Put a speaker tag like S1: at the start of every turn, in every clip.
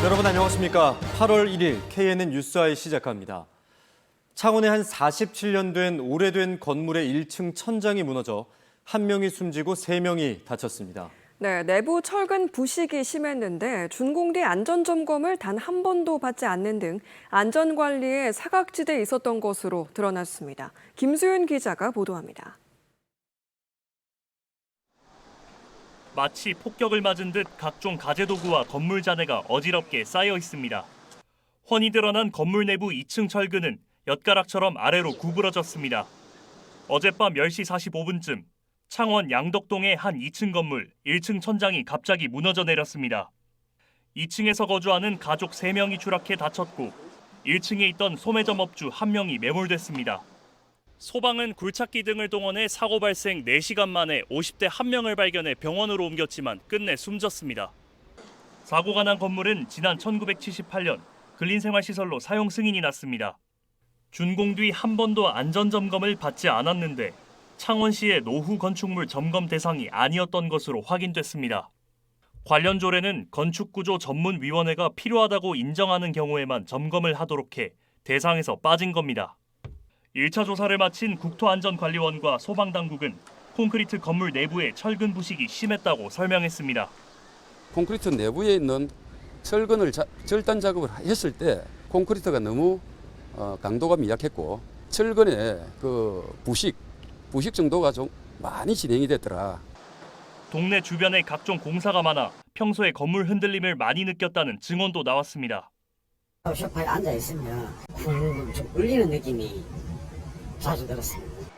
S1: 여러분 안녕하십니까? 8월 1일 KNN 뉴스아이 시작합니다. 창원에 한 47년 된 오래된 건물의 1층 천장이 무너져 1명이 숨지고 3명이 다쳤습니다.
S2: 네, 내부 철근 부식이 심했는데 준공대 안전점검을 단 한 번도 받지 않는 등 안전관리에 사각지대에 있었던 것으로 드러났습니다. 김수윤 기자가 보도합니다.
S3: 마치 폭격을 맞은 듯 각종 가재도구와 건물 잔해가 어지럽게 쌓여 있습니다. 훤히 드러난 건물 내부 2층 철근은 엿가락처럼 아래로 구부러졌습니다. 어젯밤 10시 45분쯤 창원 양덕동의 한 2층 건물 1층 천장이 갑자기 무너져 내렸습니다. 2층에서 거주하는 가족 3명이 추락해 다쳤고 1층에 있던 소매점 업주 1명이 매몰됐습니다. 소방은 굴착기 등을 동원해 사고 발생 4시간 만에 50대 1명을 발견해 병원으로 옮겼지만 끝내 숨졌습니다. 사고가 난 건물은 지난 1978년 근린생활시설로 사용 승인이 났습니다. 준공 뒤 한 번도 안전점검을 받지 않았는데 창원시의 노후 건축물 점검 대상이 아니었던 것으로 확인됐습니다. 관련 조례는 건축구조 전문위원회가 필요하다고 인정하는 경우에만 점검을 하도록 해 대상에서 빠진 겁니다. 1차 조사를 마친 국토안전관리원과 소방당국은 콘크리트 건물 내부의 철근 부식이 심했다고 설명했습니다.
S4: 콘크리트 내부에 있는 철근을 절단 작업을 했을 때 콘크리트가 너무 강도가 미약했고 철근의 그 부식 정도가 좀 많이 진행이 됐더라.
S3: 동네 주변에 각종 공사가 많아 평소에 건물 흔들림을 많이 느꼈다는 증언도 나왔습니다.
S5: 소파에 앉아 있으면 쿵 좀 울리는 느낌이 자주 들었습니다.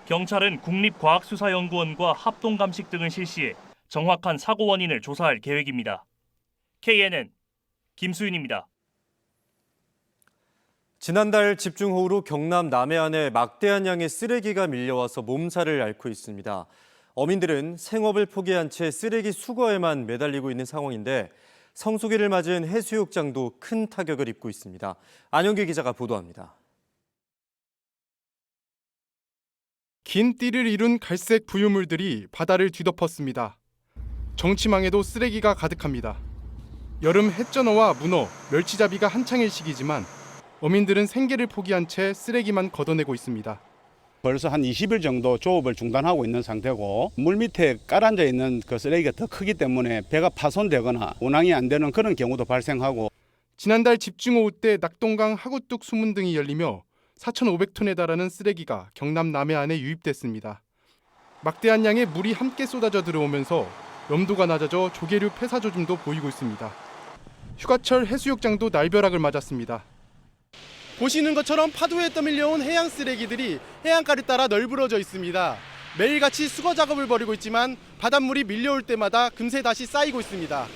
S3: 경찰은 국립과학수사연구원과 합동감식 등을 실시해 정확한 사고 원인을 조사할 계획입니다. KNN 김수윤입니다.
S1: 지난달 집중호우로 경남 남해안에 막대한 양의 쓰레기가 밀려와서 몸살을 앓고 있습니다. 어민들은 생업을 포기한 채 쓰레기 수거에만 매달리고 있는 상황인데 성수기를 맞은 해수욕장도 큰 타격을 입고 있습니다. 안영기 기자가 보도합니다.
S6: 긴 띠를 이룬 갈색 부유물들이 바다를 뒤덮었습니다. 정치망에도 쓰레기가 가득합니다. 여름 햇전어와 문어, 멸치잡이가 한창일 시기지만 어민들은 생계를 포기한 채 쓰레기만 걷어내고 있습니다.
S7: 벌써 한 20일 정도 조업을 중단하고 있는 상태고 물 밑에 깔아앉아 있는 그 쓰레기가 더 크기 때문에 배가 파손되거나 운항이 안 되는 그런 경우도 발생하고
S6: 지난달 집중호우 때 낙동강 하구뚝 수문 등이 열리며 4,500톤에 달하는 쓰레기가 경남 남해안에 유입됐습니다. 막대한 양의 물이 함께 쏟아져 들어오면서 염도가 낮아져 조개류 폐사 조짐도 보이고 있습니다. 휴가철 해수욕장도 날벼락을 맞았습니다. 보시는 것처럼 파도에 떠밀려온 해양 쓰레기들이 해안가를 따라 널브러져 있습니다. 매일같이 수거 작업을 벌이고 있지만 바닷물이 밀려올 때마다 금세 다시 쌓이고 있습니다.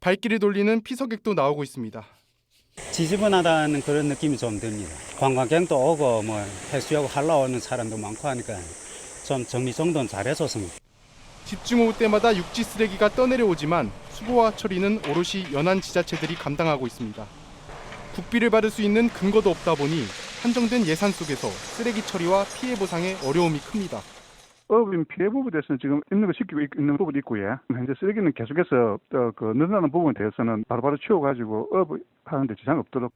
S6: 발길을 돌리는 피서객도 나오고 있습니다.
S8: 지저분하다는 그런 느낌이 좀 듭니다. 관광객도 오고 해수욕 하러 오는 사람도 많고 하니까 좀 정리정돈 잘해줬습니다.
S6: 집중호우 때마다 육지 쓰레기가 떠내려오지만 수거와 처리는 오롯이 연안 지자체들이 감당하고 있습니다. 국비를 받을 수 있는 근거도 없다 보니 한정된 예산 속에서 쓰레기 처리와 피해 보상에 어려움이 큽니다.
S9: 업인 피해 부분에 대해서는 지금 있는 거 시키고 있는 부분도 있고요. 현재 쓰레기는 계속해서 늘어나는 부분에 대해서는 바로바로 치워가지고 업하는데 지장이 없도록.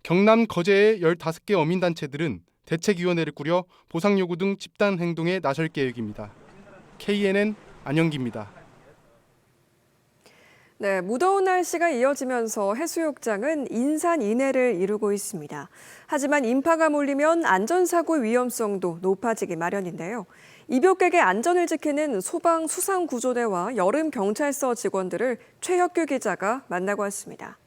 S6: 경남 거제의 15개 어민단체들은 대책위원회를 꾸려 보상 요구 등 집단 행동에 나설 계획입니다. KNN 안영기입니다.
S2: 네, 무더운 날씨가 이어지면서 해수욕장은 인산인해를 이루고 있습니다. 하지만 인파가 몰리면 안전사고 위험성도 높아지기 마련인데요. 입욕객의 안전을 지키는 소방수상구조대와 여름경찰서 직원들을 최혁규 기자가 만나고 왔습니다.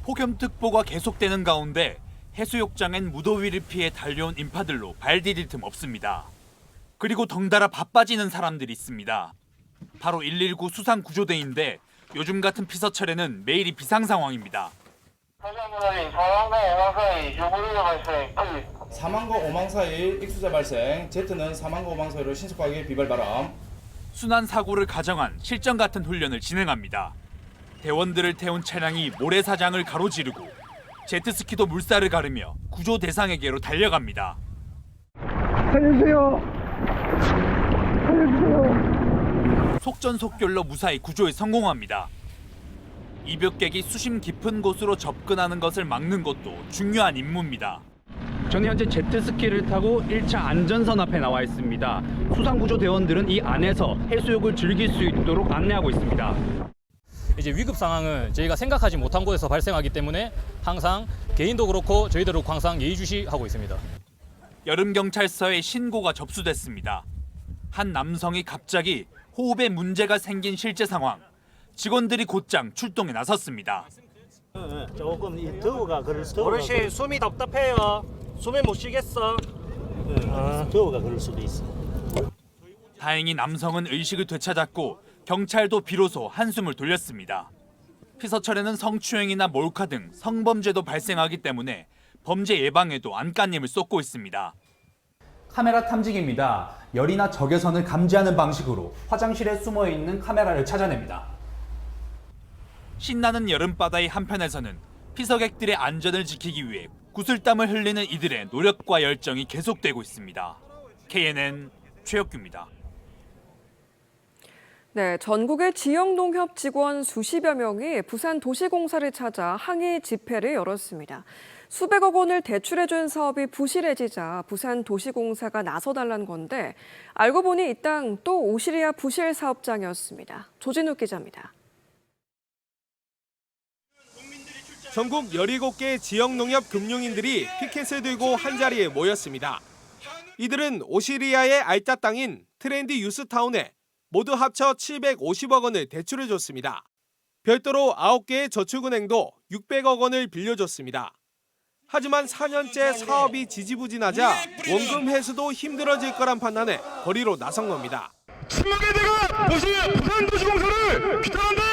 S10: 폭염특보가 계속되는 가운데 해수욕장엔 무더위를 피해 달려온 인파들로 발 디딜 틈 없습니다. 그리고 덩달아 바빠지는 사람들이 있습니다. 바로 119 수상구조대인데 요즘 같은 피서철에는 매일이 비상 상황입니다.
S11: 사망과 오망 사이 익수자 발생, Z는 사망과 오망 사이로 신속하게 비발 바람.
S10: 순환 사고를 가정한 실전 같은 훈련을 진행합니다. 대원들을 태운 차량이 모래사장을 가로지르고 제트스키도 물살을 가르며 구조 대상에게로 달려갑니다.
S9: 살려주세요. 살려주세요.
S10: 속전속결로 무사히 구조에 성공합니다. 이벽객이 수심 깊은 곳으로 접근하는 것을 막는 것도 중요한 임무입니다.
S12: 저는 현재 제트스키를 타고 1차 안전선 앞에 나와 있습니다. 수상구조대원들은 이 안에서 해수욕을 즐길 수 있도록 안내하고 있습니다.
S13: 이제 위급 상황은 저희가 생각하지 못한 곳에서 발생하기 때문에 항상 개인도 그렇고 저희들도 항상 예의주시하고 있습니다.
S10: 여름경찰서에 신고가 접수됐습니다. 한 남성이 갑자기 호흡에 문제가 생긴 실제 상황. 직원들이 곧장 출동에 나섰습니다.
S14: 조금 더워가 그럴 수도. 어르신 숨이 답답해요. 숨을 못 쉬겠어. 더워가 그럴 수도 있어.
S10: 다행히 남성은 의식을 되찾았고 경찰도 비로소 한숨을 돌렸습니다. 피서철에는 성추행이나 몰카 등 성범죄도 발생하기 때문에 범죄 예방에도 안간힘을 쏟고 있습니다.
S15: 카메라 탐지기입니다. 열이나 적외선을 감지하는 방식으로 화장실에 숨어 있는 카메라를 찾아냅니다.
S10: 신나는 여름바다의 한편에서는 피서객들의 안전을 지키기 위해 구슬땀을 흘리는 이들의 노력과 열정이 계속되고 있습니다. KNN 최혁규입니다.
S2: 네, 전국의 지역농협 직원 수십여 명이 부산 도시공사를 찾아 항의 집회를 열었습니다. 수백억 원을 대출해준 사업이 부실해지자 부산 도시공사가 나서달라는 건데 알고 보니 이 땅 또 오시리아 부실 사업장이었습니다. 조진욱 기자입니다.
S16: 전국 17개 지역농협 금융인들이 피켓을 들고 한자리에 모였습니다. 이들은 오시리아의 알짜 땅인 트렌디 유스타운에 모두 합쳐 750억 원을 대출해줬습니다. 별도로 9개의 저축은행도 600억 원을 빌려줬습니다. 하지만 4년째 사업이 지지부진하자 원금 회수도 힘들어질 거란 판단에 거리로 나선 겁니다.
S17: 심하게 내가 부산도시공사를 규탄한다!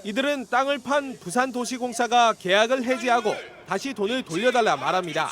S16: 이들은 땅을 판 부산도시공사가 계약을 해지하고 다시 돈을 돌려달라 말합니다.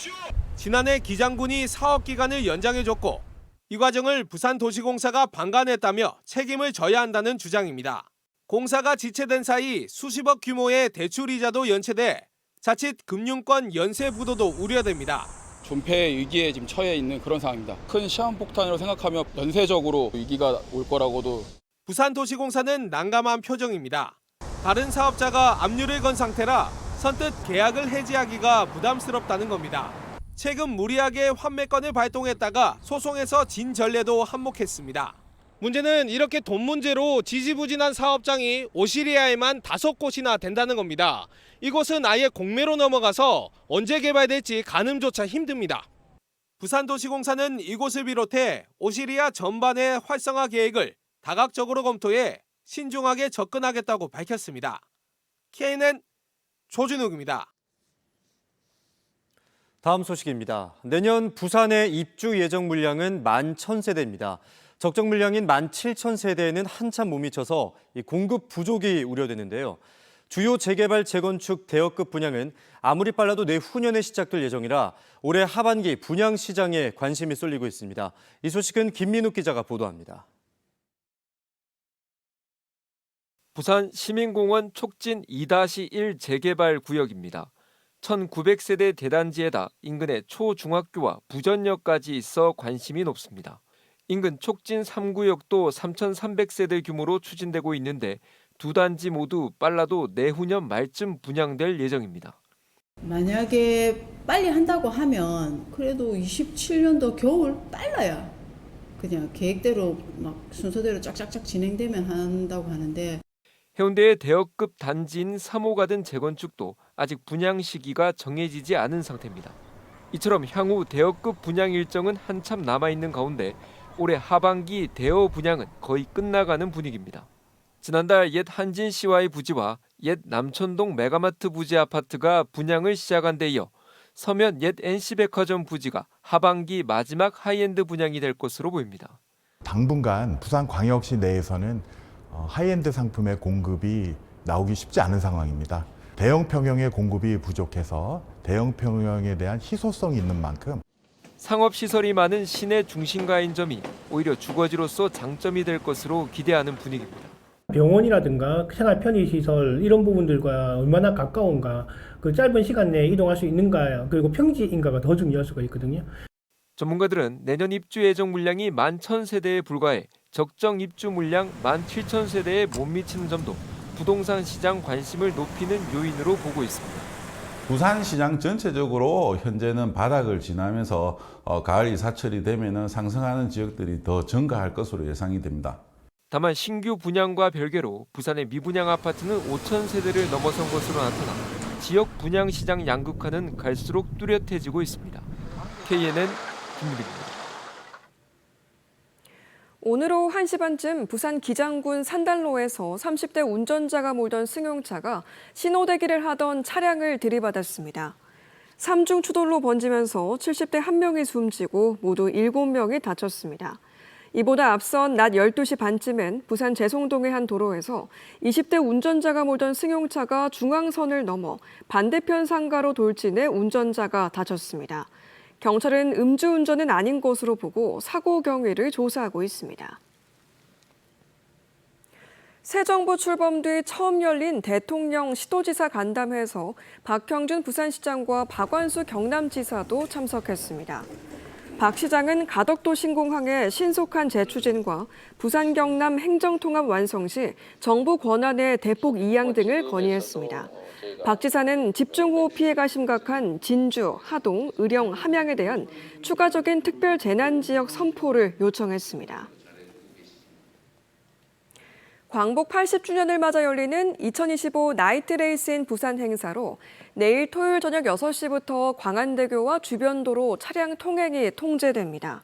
S16: 지난해 기장군이 사업 기간을 연장해줬고 이 과정을 부산도시공사가 방관했다며 책임을 져야 한다는 주장입니다. 공사가 지체된 사이 수십억 규모의 대출이자도 연체돼 자칫 금융권 연쇄 부도도 우려됩니다.
S18: 존폐 위기에 지금 처해 있는 그런 상황입니다. 큰 시한폭탄이라고 생각하며 연쇄적으로 위기가 올 거라고도.
S16: 부산도시공사는 난감한 표정입니다. 다른 사업자가 압류를 건 상태라 선뜻 계약을 해지하기가 부담스럽다는 겁니다. 최근 무리하게 환매건을 발동했다가 소송에서 진 전례도 한몫했습니다. 문제는 이렇게 돈 문제로 지지부진한 사업장이 오시리아에만 5곳이나 된다는 겁니다. 이곳은 아예 공매로 넘어가서 언제 개발될지 가늠조차 힘듭니다. 부산도시공사는 이곳을 비롯해 오시리아 전반의 활성화 계획을 다각적으로 검토해 신중하게 접근하겠다고 밝혔습니다. KNN 조진욱입니다.
S1: 다음 소식입니다. 내년 부산의 입주 예정 물량은 11,000세대입니다. 적정 물량인 17,000세대에는 한참 못 미쳐서 공급 부족이 우려되는데요. 주요 재개발 재건축 대여급 분양은 아무리 빨라도 내후년에 시작될 예정이라 올해 하반기 분양 시장에 관심이 쏠리고 있습니다. 이 소식은 김민욱 기자가 보도합니다.
S19: 부산 시민공원 촉진 2-1 재개발 구역입니다. 1,900세대 대단지에다 인근에 초중학교와 부전역까지 있어 관심이 높습니다. 인근 촉진 3구역도 3,300세대 규모로 추진되고 있는데 두 단지 모두 빨라도 내후년 말쯤 분양될 예정입니다.
S20: 만약에 빨리 한다고 하면 그래도 27년도 겨울 빨라야 그냥 계획대로 막 순서대로 쫙쫙쫙 진행되면 한다고 하는데
S19: 해운대의 대여급 단지인 3호 가든 재건축도 아직 분양 시기가 정해지지 않은 상태입니다. 이처럼 향후 대여급 분양 일정은 한참 남아있는 가운데 올해 하반기 대여 분양은 거의 끝나가는 분위기입니다. 지난달 옛 한진시와의 부지와 옛 남천동 메가마트 부지 아파트가 분양을 시작한 데 이어 서면 옛 NC백화점 부지가 하반기 마지막 하이엔드 분양이 될 것으로 보입니다.
S21: 당분간 부산광역시 내에서는 하이엔드 상품의 공급이 나오기 쉽지 않은 상황입니다. 대형 평형의 공급이 부족해서 대형 평형에 대한 희소성이 있는 만큼
S19: 상업시설이 많은 시내 중심가인 점이 오히려 주거지로서 장점이 될 것으로 기대하는 분위기입니다.
S22: 병원이라든가 생활 편의시설 이런 부분들과 얼마나 가까운가, 그 짧은 시간 내에 이동할 수 있는가, 그리고 평지인가가 더 중요할 수가 있거든요.
S19: 전문가들은 내년 입주 예정 물량이 11,000세대에 불과해 적정 입주 물량 17,000세대에 못 미치는 점도 부동산 시장 관심을 높이는 요인으로 보고 있습니다.
S4: 부산시장 전체적으로 현재는 바닥을 지나면서 가을 이사철이 되면 상승하는 지역들이 더 증가할 것으로 예상이 됩니다.
S19: 다만 신규 분양과 별개로 부산의 미분양 아파트는 5,000세대를 넘어선 것으로 나타나 지역 분양 시장 양극화는 갈수록 뚜렷해지고 있습니다. KNN 김유빈입니다.
S2: 오늘 오후 1시 반쯤 부산 기장군 산달로에서 30대 운전자가 몰던 승용차가 신호대기를 하던 차량을 들이받았습니다. 삼중 추돌로 번지면서 70대 1명이 숨지고 모두 7명이 다쳤습니다. 이보다 앞선 낮 12시 반쯤엔 부산 재송동의 한 도로에서 20대 운전자가 몰던 승용차가 중앙선을 넘어 반대편 상가로 돌진해 운전자가 다쳤습니다. 경찰은 음주운전은 아닌 것으로 보고 사고 경위를 조사하고 있습니다. 새 정부 출범 뒤 처음 열린 대통령 시도지사 간담회에서 박형준 부산시장과 박완수 경남지사도 참석했습니다. 박 시장은 가덕도 신공항의 신속한 재추진과 부산 경남 행정통합 완성 시 정부 권한의 대폭 이양 등을 건의했습니다. 박 지사는 집중호우 피해가 심각한 진주, 하동, 의령, 함양에 대한 추가적인 특별 재난지역 선포를 요청했습니다. 광복 80주년을 맞아 열리는 2025 나이트레이스인 부산 행사로 내일 토요일 저녁 6시부터 광안대교와 주변도로 차량 통행이 통제됩니다.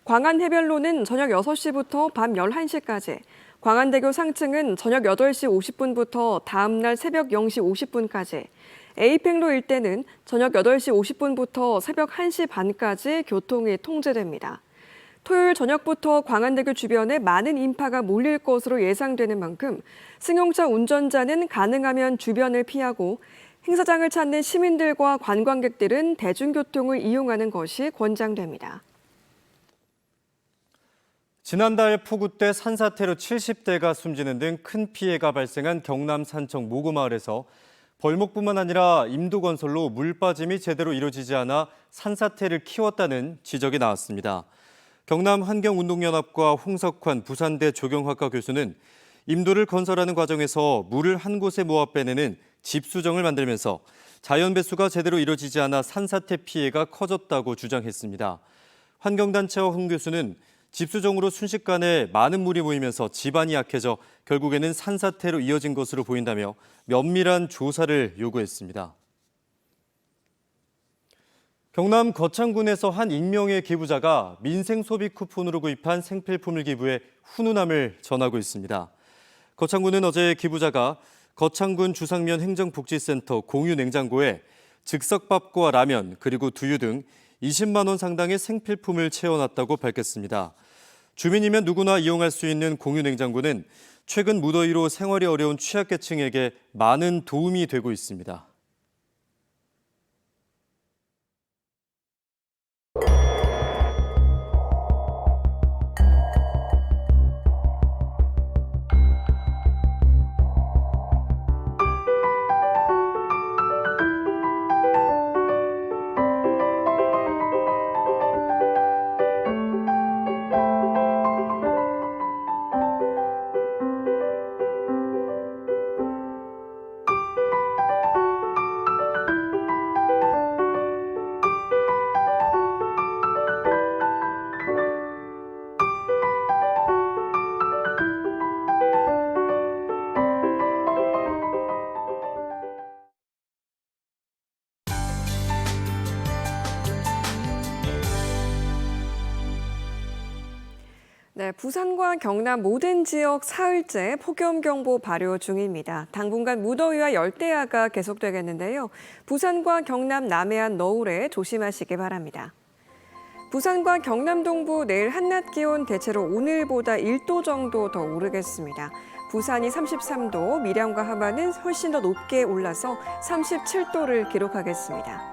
S2: 광안해변로는 저녁 6시부터 밤 11시까지, 광안대교 상층은 저녁 8시 50분부터 다음 날 새벽 0시 50분까지, 에이팽로 일대는 저녁 8시 50분부터 새벽 1시 반까지 교통이 통제됩니다. 토요일 저녁부터 광안대교 주변에 많은 인파가 몰릴 것으로 예상되는 만큼 승용차 운전자는 가능하면 주변을 피하고 행사장을 찾는 시민들과 관광객들은 대중교통을 이용하는 것이 권장됩니다.
S1: 지난달 폭우 때 산사태로 70대가 숨지는 등 큰 피해가 발생한 경남 산청 모구마을에서 벌목뿐만 아니라 임도건설로 물 빠짐이 제대로 이루어지지 않아 산사태를 키웠다는 지적이 나왔습니다. 경남환경운동연합과 홍석환 부산대 조경학과 교수는 임도를 건설하는 과정에서 물을 한 곳에 모아 빼내는 집수정을 만들면서 자연 배수가 제대로 이루어지지 않아 산사태 피해가 커졌다고 주장했습니다. 환경단체와 홍 교수는 집수정으로 순식간에 많은 물이 모이면서 지반이 약해져 결국에는 산사태로 이어진 것으로 보인다며 면밀한 조사를 요구했습니다. 경남 거창군에서 한 익명의 기부자가 민생 소비 쿠폰으로 구입한 생필품을 기부해 훈훈함을 전하고 있습니다. 거창군은 어제 기부자가 거창군 주상면 행정복지센터 공유 냉장고에 즉석밥과 라면 그리고 두유 등 20만 원 상당의 생필품을 채워놨다고 밝혔습니다. 주민이면 누구나 이용할 수 있는 공유 냉장고는 최근 무더위로 생활이 어려운 취약계층에게 많은 도움이 되고 있습니다.
S2: 네, 부산과 경남 모든 지역 사흘째 폭염경보 발효 중입니다. 당분간 무더위와 열대야가 계속되겠는데요. 부산과 경남 남해안 너울에 조심하시기 바랍니다. 부산과 경남 동부 내일 한낮 기온 대체로 오늘보다 1도 정도 더 오르겠습니다. 부산이 33도, 밀양과 함안은 훨씬 더 높게 올라서 37도를 기록하겠습니다.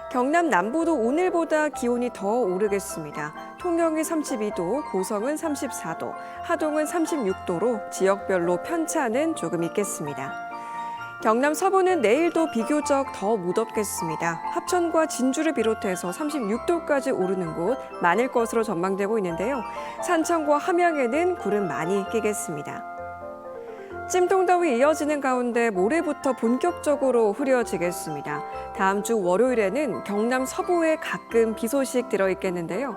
S2: 경남 남부도 오늘보다 기온이 더 오르겠습니다. 통영이 32도, 고성은 34도, 하동은 36도로 지역별로 편차는 조금 있겠습니다. 경남 서부는 내일도 비교적 더 무덥겠습니다. 합천과 진주를 비롯해서 36도까지 오르는 곳 많을 것으로 전망되고 있는데요. 산청과 함양에는 구름 많이 끼겠습니다. 찜통더위 이어지는 가운데 모레부터 본격적으로 흐려지겠습니다. 다음 주 월요일에는 경남 서부에 가끔 비 소식 들어있겠는데요.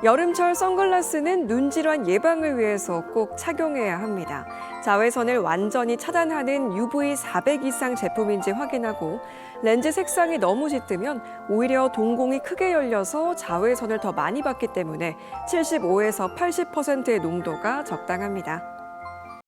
S2: 여름철 선글라스는 눈 질환 예방을 위해서 꼭 착용해야 합니다. 자외선을 완전히 차단하는 UV 400 이상 제품인지 확인하고 렌즈 색상이 너무 짙으면 오히려 동공이 크게 열려서 자외선을 더 많이 받기 때문에 75에서 80%의 농도가 적당합니다.